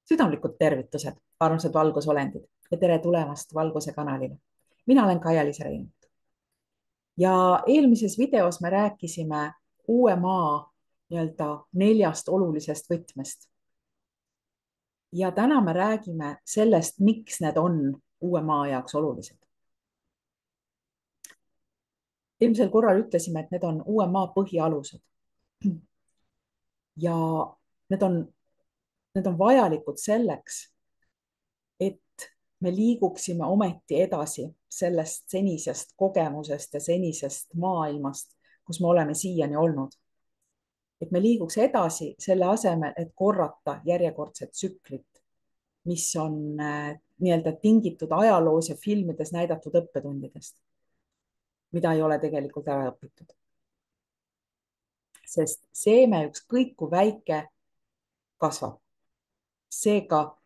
Südamlikud tervitused, armsad valgusolendid ja tere tulemast Valguse kanalile. Mina olen Kaia-Liis Reinult ja eelmises videos me rääkisime uue maa nii-öelda 4 olulisest võtmest. Ja täna me räägime sellest, miks need on uue maa jaoks olulised. Eelmisel korral ütlesime, et need on uue maa põhialused. Ja need on vajalikud selleks, et me liiguksime ometi edasi sellest senisest kogemusest ja senisest maailmast, kus me oleme siiani olnud. Et me liiguks edasi selle asemel, et korrata järjekordset tsüklit, mis on nii-öelda tingitud ajaloos ja filmides näidatud õppetundidest, mida ei ole tegelikult ära õpitud. Sest seeme ükskõik kui väike kasvab. Seega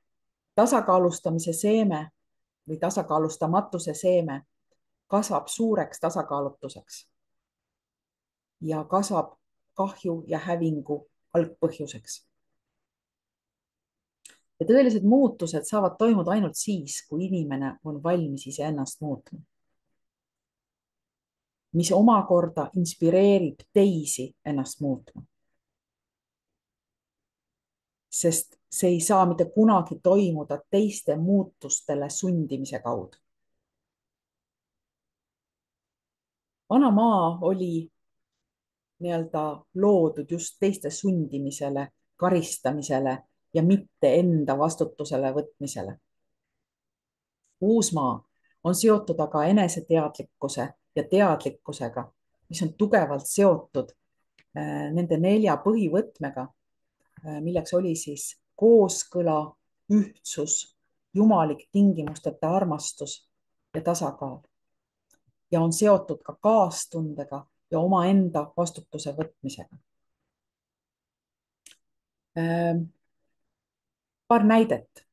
tasakaalustamise seeme või tasakaalustamatuse seeme kasvab suureks tasakaalutuseks ja kasvab kahju ja hävingu algpõhjuseks. Ja tõelised muutused saavad toimuda ainult siis, kui inimene on valmis iseennast muutma, mis omakorda inspireerib teisi ennast muutma. Sest see ei saa mitte kunagi toimuda teiste muutustele sundimise kaudu. Vana maa oli nii-öelda loodud just teiste sundimisele, karistamisele ja mitte enda vastutusele võtmisele. Uus maa on seotud aga eneseteadlikkuse ja teadlikkusega, mis on tugevalt seotud nende 4 põhivõtmega, milleks oli siis kooskõla, ühtsus, jumalik tingimusteta armastus ja tasakaal. Ja on seotud ka kaastundega ja omaenda vastutuse võtmisega. Paar näidet.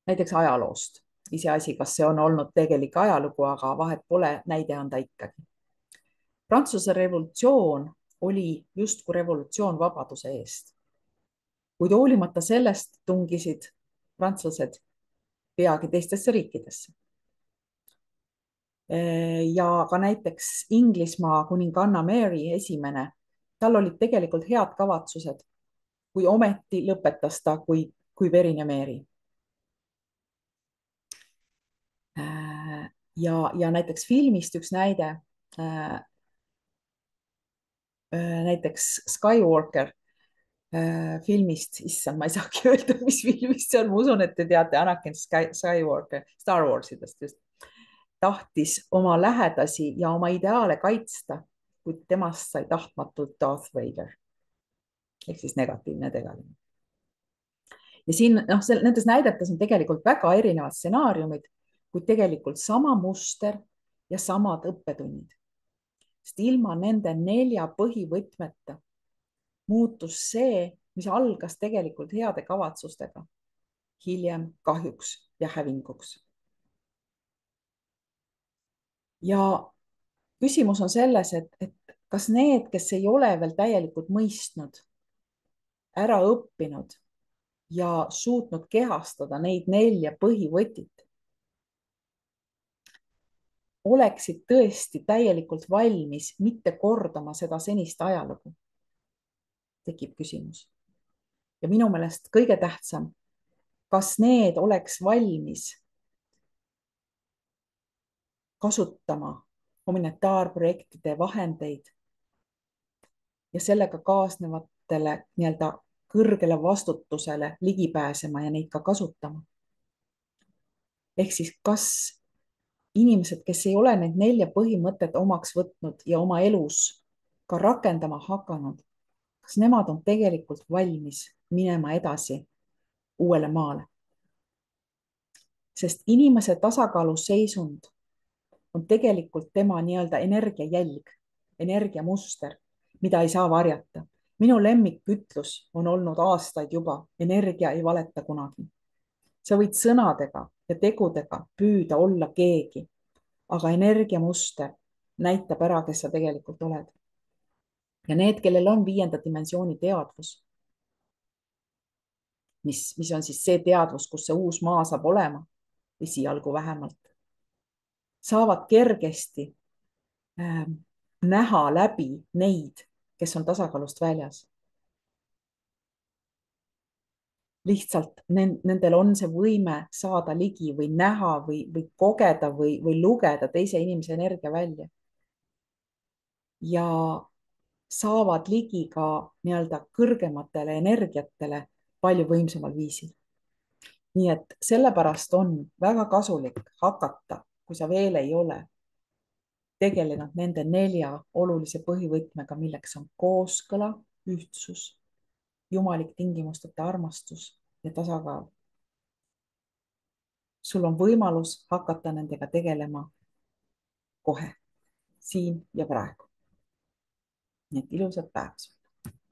Näiteks ajaloost. Iseasi, kas see on olnud tegelik ajalugu, aga vahet pole, näide on ta ikkagi. Prantsuse revolutsioon oli justkui revolutsioon vabaduse eest. Kuid hoolimata sellest tungisid prantslased peagi teistesse riikidesse. Ja ka näiteks Inglismaa kuninganna Mary esimene, tal olid tegelikult head kavatsused, kui ometi lõpetas ta kui verine Mary. Ja näiteks filmist üks näide, näiteks Skywalker filmist, issand, ma ei saagi öelda, mis filmist see on, ma usun, et te teate, Anakin Skywalker, Star Warsidest just, tahtis oma lähedasi ja oma ideaale kaitsta, kuid temast sai tahtmatult Darth Vader. Ehk siis negatiivne tegelane. Ja siin nendes näidetes on tegelikult väga erinevad stsenaariumid, kuid tegelikult sama muster ja samad õppetunnid. Sest ilma nende 4 põhivõtmeta muutus see, mis algas tegelikult heade kavatsustega, hiljem kahjuks ja hävinguks. Ja küsimus on selles, et kas need, kes ei ole veel täielikult mõistnud, ära õppinud ja suutnud kehastada neid 4 põhivõtit, oleksid tõesti täielikult valmis mitte kordama seda senist ajalugu, tekib küsimus. Ja minu meelest kõige tähtsam, kas need oleks valmis kasutama humanitaarprojektide vahendeid ja sellega kaasnevatele nii-öelda kõrgele vastutusele ligi pääsema ja neid ka kasutama. Ehk siis kas inimesed, kes ei ole neid 4 põhimõtet omaks võtnud ja oma elus ka rakendama hakanud, kas nemad on tegelikult valmis minema edasi uuele maale? Sest inimese tasakaaluseisund on tegelikult tema nii-öelda energiajälg, energiamuster, mida ei saa varjata. Minu lemmikütlus on olnud aastaid juba, energia ei valeta kunagi. Sa võid sõnadega ja tegudega püüda olla keegi, aga energiamuster näitab ära, kes sa tegelikult oled. Ja need, kellel on 5. dimensiooni teadvus, mis on siis see teadvus, kus see uus maa saab olema, esialgu vähemalt, saavad kergesti näha läbi neid, kes on tasakaalust väljas. Lihtsalt nendel on see võime saada ligi või näha või kogeda või lugeda teise inimese energia välja. Ja saavad ligi ka nii-öelda kõrgematele energiatele palju võimsamal viisil. Nii et sellepärast on väga kasulik hakata, kui sa veel ei ole tegelenud nende 4 olulise põhivõtmega, milleks on kooskõla, ühtsus, jumalik tingimusteta armastus ja tasakaal. Sul on võimalus hakata nendega tegelema kohe, siin ja praegu. Nii et ilusat päeva.